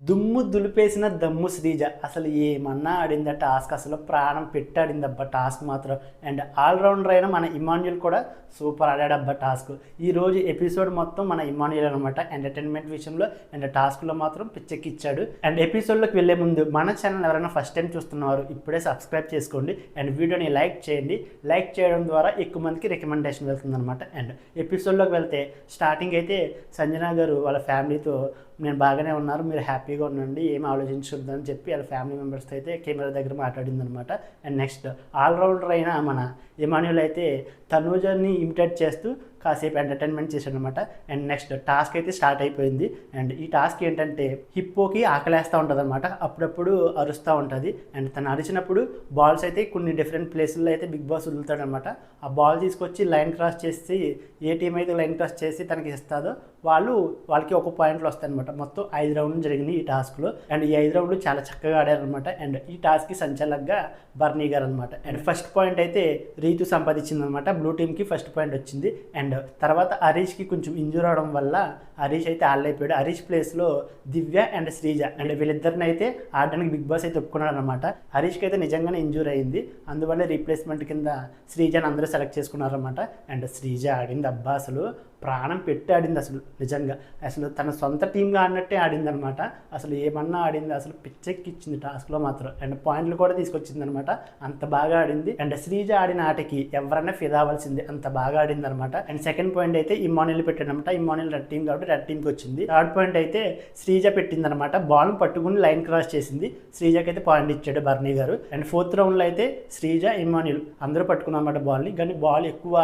దుమ్ము దులిపేసిన దమ్ము శ్రీజ అసలు ఏమన్నా ఆడిందా టాస్క్, అసలు ప్రాణం పెట్టి ఆడిందబ్బా టాస్క్ మాత్రం. అండ్ ఆల్రౌండర్ అయిన మన ఇమాన్యుల్ కూడా సూపర్ ఆడాడబ్బా టాస్క్. ఈరోజు ఎపిసోడ్ మొత్తం మన ఇమాన్యుల్ అనమాట. ఎంటర్టైన్మెంట్ విషయంలో అండ్ టాస్క్లో మాత్రం పిచ్చెక్కిచ్చాడు. అండ్ ఎపిసోడ్లోకి వెళ్ళే ముందు మన ఛానల్ ఎవరైనా ఫస్ట్ టైం చూస్తున్నారు ఇప్పుడే సబ్స్క్రైబ్ చేసుకోండి అండ్ వీడియోని లైక్ చేయండి. లైక్ చేయడం ద్వారా ఎక్కువ మందికి రికమెండేషన్ వెళ్తుంది అనమాట. అండ్ ఎపిసోడ్లోకి వెళ్తే స్టార్టింగ్ అయితే సంజన గారు వాళ్ళ ఫ్యామిలీతో నేను బాగానే ఉన్నారు, మీరు హ్యాపీగా ఉండండి, ఏం ఆలోచించొద్దని చెప్పి వాళ్ళ ఫ్యామిలీ మెంబర్స్తో అయితే కెమెరా దగ్గర మాట్లాడింది అనమాట. అండ్ నెక్స్ట్ ఆల్రౌండర్ అయిన మన ఇమాన్యుల్ అయితే తనూజని ఇమిటేట్ చేస్తూ కాసేపు ఎంటర్టైన్మెంట్ చేశాడు అనమాట. అండ్ నెక్స్ట్ టాస్క్ అయితే స్టార్ట్ అయిపోయింది. అండ్ ఈ టాస్క్ ఏంటంటే హిప్పోకి ఆకలేస్తూ ఉంటుంది అనమాట, అప్పుడప్పుడు అరుస్తూ ఉంటుంది. అండ్ తను అరిచినప్పుడు బాల్స్ అయితే కొన్ని డిఫరెంట్ ప్లేసుల్లో అయితే బిగ్ బాస్ వదులుతాడు అనమాట. ఆ బాల్ తీసుకొచ్చి లైన్ క్రాస్ చేసి ఏ టీం అయితే లైన్ క్రాస్ చేసి తనకి ఇస్తుందో వాళ్ళకి ఒక పాయింట్లు వస్తాయి అనమాట. మొత్తం 5 రౌండ్లు జరిగినాయి ఈ టాస్క్లో. అండ్ ఈ 5 రౌండ్లు చాలా చక్కగా ఆడారనమాట. అండ్ ఈ టాస్క్కి సంచాలకుగా బర్నీ గారు అనమాట. అండ్ ఫస్ట్ పాయింట్ అయితే రీతు సంపాదించింది అనమాట. బ్లూ టీమ్కి ఫస్ట్ పాయింట్ వచ్చింది. అండ్ తర్వాత హరీష్కి కొంచెం ఇంజూర్ అవడం వల్ల హరీష్ అయితే ఆడలేకపోయాడు. హరీష్ ప్లేస్లో దివ్య అండ్ శ్రీజ అండ్ వీళ్ళిద్దరిని అయితే ఆడడానికి బిగ్ బాస్ అయితే ఒప్పుకున్నాడు అనమాట. హరీష్కి అయితే నిజంగానే ఇంజూర్ అయింది, అందువల్ల రీప్లేస్మెంట్ కింద శ్రీజని అందరూ సెలెక్ట్ చేసుకున్నారనమాట. అండ్ శ్రీజ ఆడింది అబ్బా, అసలు ప్రాణం పెట్టి ఆడింది. అసలు తన సొంత టీంగా ఆడినట్టే ఆడింది అనమాట. అసలు ఏమన్నా ఆడింది, అసలు పిచ్చెక్కిచ్చింది టాస్క్లో మాత్రం. అండ్ పాయింట్లు కూడా తీసుకొచ్చింది అనమాట, అంత బాగా ఆడింది. అండ్ శ్రీజ ఆడిన ఆటకి ఎవరైనా ఫిదా అవ్వాల్సింది, అంత బాగా ఆడింది అనమాట. అండ్ సెకండ్ పాయింట్ అయితే ఇమాన్యుల్ పెట్టాడనమాట. ఇమాన్యుల్ రెడ్ టీం కాబట్టి రెడ్ టీంకి వచ్చింది. థర్డ్ పాయింట్ అయితే శ్రీజ పెట్టింది అనమాట. బాల్ పట్టుకుని లైన్ క్రాస్ చేసింది, శ్రీజకి అయితే పాయింట్ ఇచ్చాడు బర్నీ గారు. అండ్ ఫోర్త్ రౌండ్లో అయితే శ్రీజ ఇమాన్యుల్ అందరూ పట్టుకున్నమాట బాల్ని, కానీ బాల్ ఎక్కువ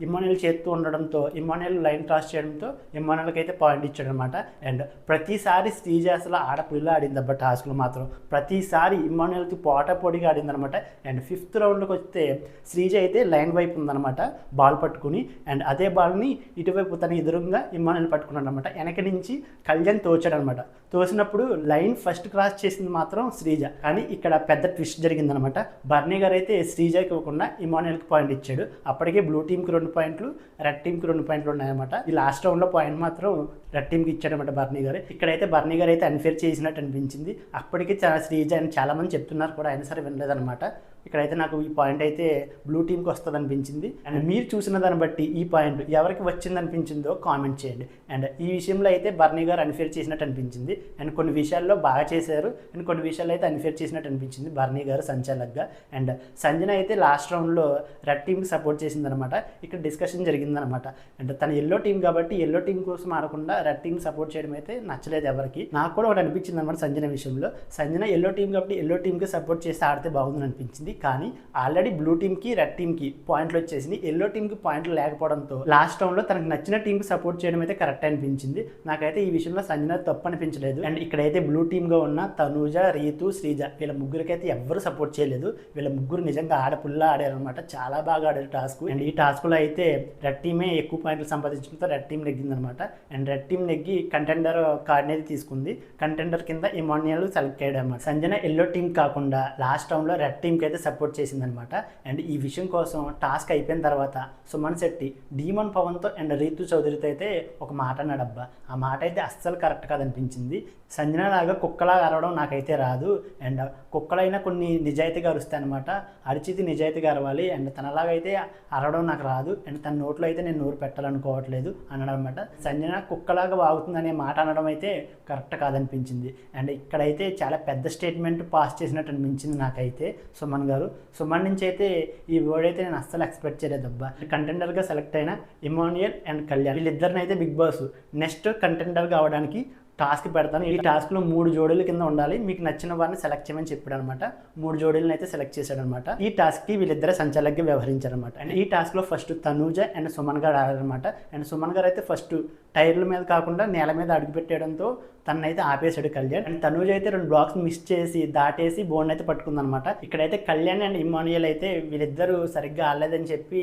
ఇమాన్యుల్ చేస్తూ ఉండడంతో ఇమాన్యుల్ లైన్ క్రాస్ చేయడంతో ఇమాన్యుల్కి అయితే పాయింట్ ఇచ్చాడు అనమాట. అండ్ ప్రతిసారి శ్రీజ అసలు ఆడపిల్ల ఆడింది అబ్బా టాస్క్లో మాత్రం. ప్రతిసారి ఇమాన్యుల్కి పొడిగా ఆడింది అనమాట. అండ్ ఫిఫ్త్ రౌండ్లోకి వస్తే శ్రీజ అయితే లైన్ వైపు ఉందన్నమాట బాల్ పట్టుకుని. అండ్ అదే బాల్ని ఇటువైపు తన ఎదురుగా ఇమాన్యుల్ పట్టుకున్నాడు అనమాట. వెనక నుంచి కళ్యాణ్ తోచాడు అనమాట. తోసినప్పుడు లైన్ ఫస్ట్ క్రాస్ చేసింది మాత్రం శ్రీజ, కానీ ఇక్కడ పెద్ద ట్విస్ట్ జరిగిందనమాట. బర్నీ గారు అయితే శ్రీజకి ఇవ్వకుండా ఇమాన్యుల్కి పాయింట్ ఇచ్చాడు. అప్పటికే బ్లూ టీంకి 2 పాయింట్లు, రెడ్ టీంకి 2 పాయింట్లు ఉన్నాయన్నమాట. ఈ లాస్ట్ రౌండ్లో పాయింట్ మాత్రం రెడ్ టీంకి ఇచ్చాడనమాట బర్నీ గారు. ఇక్కడైతే బర్నీ గారు అయితే అన్ఫేర్ చేసినట్టు అనిపించింది. అప్పటికే శ్రీజ అని చాలామంది చెప్తున్నారు కూడా, అయినా సరే వినలేదనమాట. ఇక్కడైతే నాకు ఈ పాయింట్ అయితే బ్లూ టీంకి వస్తుంది అనిపించింది. అండ్ మీరు చూసిన దాన్ని బట్టి ఈ పాయింట్ ఎవరికి వచ్చింది అనిపించిందో కామెంట్ చేయండి. అండ్ ఈ విషయంలో అయితే బర్నీ గారు అన్ఫేర్ చేసినట్టు అనిపించింది. అండ్ కొన్ని విషయాల్లో బాగా చేశారు, అండ్ కొన్ని విషయాల్లో అయితే అన్ఫేర్ చేసినట్టు అనిపించింది బర్నీ గారు సంచాలకుగా. అండ్ సంజన అయితే లాస్ట్ రౌండ్లో రెడ్ టీంకి సపోర్ట్ చేసిందనమాట. ఇక్కడ డిస్కషన్ జరిగిందనమాట. అండ్ తన ఎల్లో టీం కాబట్టి ఎల్లో టీం కోసం ఆడకుండా రెడ్ టీం సపోర్ట్ చేయడం అయితే నచ్చలేదు ఎవరికి. నాకు కూడా ఒకటి అనిపించింది అనమాట సంజన విషయంలో. సంజన ఎల్లో టీం కాబట్టి ఎల్లో టీంకి సపోర్ట్ చేసి ఆడితే బాగుందని అనిపించింది. కానీ ఆల్రెడీ బ్లూ టీంకి రెడ్ టీంకి పాయింట్లు వచ్చేసింది, ఎల్లో టీంకి పాయింట్లు లేకపోవడంతో లాస్ట్ రౌండ్లో తనకు నచ్చిన టీంకి సపోర్ట్ చేయడం అయితే కరెక్ట్ అనిపించింది. నాకైతే ఈ విషయంలో సంజన తప్పు అనిపించలేదు. అండ్ ఇక్కడైతే బ్లూ టీంగా ఉన్న తనూజ, రీతు, శ్రీజ వీళ్ళ ముగ్గురికైతే ఎవ్వరు సపోర్ట్ చేయలేదు. వీళ్ళ ముగ్గురు నిజంగా ఆడపుల్లా ఆడారనమాట, చాలా బాగా ఆడారు టాస్క్. అండ్ ఈ టాస్క్లో అయితే రెడ్ టీమే ఎక్కువ పాయింట్లు సంపాదించడంతో రెడ్ టీం నెగ్గిందనమాట. అండ్ రెడ్ టీం నెగ్గి కంటెండర్ కార్డ్ అనేది తీసుకుంది. కంటెండర్ కింద ఇమాన్యుల్ సెలెక్ట్ అయ్యాడు అనమాట. సంజన ఎల్లో టీం కాకుండా లాస్ట్ రౌండ్లో రెడ్ టీంకి అయితే సపోర్ట్ చేసిందనమాట. అండ్ ఈ విషయం కోసం టాస్క్ అయిపోయిన తర్వాత సుమన్ శెట్టి డీమన్ పవన్తో అండ్ రీతు చౌదరితో అయితే ఒక మాట అన్నాడబ్బా. ఆ మాట అయితే అస్సలు కరెక్ట్ కాదనిపించింది. సంజన లాగా కుక్కలాగా అరవడం నాకైతే రాదు, అండ్ కుక్కలైనా కొన్ని నిజాయితీగా అరుస్తాయి అనమాట, అరిచితి నిజాయితీగా అరవాలి, అండ్ తనలాగైతే అరవడం నాకు రాదు, అండ్ తన నోట్లో అయితే నేను నోరు పెట్టాలనుకోవట్లేదు అన్నాడు అనమాట. సంజన కుక్కలాగా వాగుతుందనే మాట అనడం అయితే కరెక్ట్ కాదనిపించింది. అండ్ ఇక్కడైతే చాలా పెద్ద స్టేట్మెంట్ పాస్ చేసినట్టు అనిపించింది నాకైతే సుమన్ గారు. సుమన్ నుంచి అయితే ఈ వర్డ్ అయితే నేను అస్సలు ఎక్స్పెక్ట్ చేయలేదబ్బా. కంటెండర్గా సెలెక్ట్ అయిన ఇమాన్యుల్ అండ్ కళ్యాణ్ వీళ్ళిద్దరిని అయితే బిగ్ బాస్ నెక్స్ట్ కంటెండర్గా అవడానికి టాస్క్ పెడతాను. ఈ టాస్క్లో 3 జోడీల కింద ఉండాలి, మీకు నచ్చిన వారిని సెలెక్ట్ చేయమని చెప్పాడు అనమాట. 3 జోడీలను అయితే సెలెక్ట్ చేశాడు అనమాట. ఈ టాస్క్కి వీళ్ళిద్దరే సంచాలకుగా వ్యవహరించారనమాట. అండ్ ఈ టాస్క్లో ఫస్ట్ తనూజ అండ్ సుమన్ గారు ఆడారనమాట. అండ్ సుమన్ గారు అయితే ఫస్ట్ టైర్ల మీద కాకుండా నేల మీద అడుగుపెట్టేయడంతో తనైతే ఆపేశాడు కళ్యాణ్. అండ్ తనూజ అయితే 2 బ్లాక్స్ మిస్ చేసి దాటేసి బోర్డు అయితే పట్టుకుందనమాట. ఇక్కడైతే కళ్యాణ్ అండ్ ఇమాన్యుల్ అయితే వీళ్ళిద్దరూ సరిగ్గా ఆడలేదని చెప్పి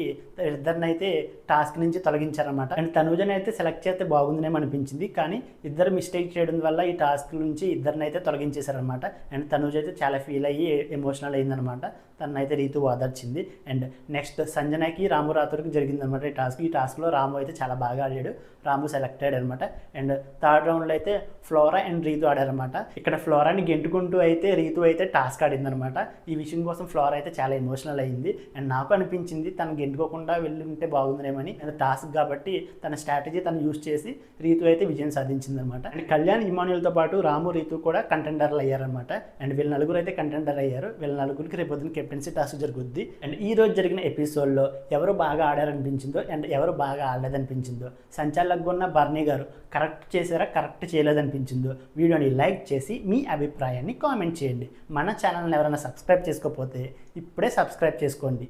ఇద్దరిని అయితే టాస్క్ నుంచి తొలగించారనమాట. అండ్ తనూజని అయితే సెలెక్ట్ చేస్తే బాగుందనేమో అనిపించింది, కానీ ఇద్దరు మిస్టేక్ చేయడం వల్ల ఈ టాస్క్ నుంచి ఇద్దరిని అయితే తొలగించేశారనమాట. అండ్ తనూజ అయితే చాలా ఫీల్ అయ్యి ఎమోషనల్ అయిందనమాట. తనైతే రీతు ఓదార్చింది. అండ్ నెక్స్ట్ సంజనకి రాము రాథోర్కి జరిగిందనమాట ఈ టాస్క్. ఈ టాస్క్లో రాము అయితే చాలా బాగా ఆడాడు. రాము సెలెక్టెడ్ అనమాట. అండ్ థర్డ్ రౌండ్లో అయితే ఫ్లోరా అండ్ రీతు ఆడారనమాట. ఇక్కడ ఫ్లోరాని గెంటుకుంటూ అయితే రీతు అయితే టాస్క్ ఆడిందనమాట. ఈ విషయం కోసం ఫ్లోరా అయితే చాలా ఎమోషనల్ అయ్యింది. అండ్ నాకు అనిపించింది తను గెంటుకోకుండా వెళ్ళి ఉంటే బాగుందేమని. అండ్ టాస్క్ కాబట్టి తన స్ట్రాటజీ తను యూజ్ చేసి రీతు అయితే విజయం సాధించింది అనమాట. అండ్ కళ్యాణ్ ఇమాన్యుల్తో పాటు రాము రీతు కూడా కంటెండర్లు అయ్యారనమాట. అండ్ వీళ్ళ నలుగురు అయితే కంటెండర్ అయ్యారు. వీళ్ళ నలుగురికి రేపొద్దున కెప్టెన్సీ టాస్క్ జరుగుద్ది. అండ్ ఈ రోజు జరిగిన ఎపిసోడ్లో ఎవరు బాగా ఆడారనిపించిందో అండ్ ఎవరు బాగా ఆడలేదనిపించిందో, సంచాలకుగా ఉన్న బర్నీ గారు కరెక్ట్ చేశారా కరెక్ట్ చేయలేదనిపించిందో వీడియోని లైక్ చేసి మీ అభిప్రాయాన్ని కామెంట్ చేయండి. మన ఛానల్ని ఎవరైనా సబ్స్క్రైబ్ చేసుకోకపోతే ఇప్పుడే సబ్స్క్రైబ్ చేసుకోండి.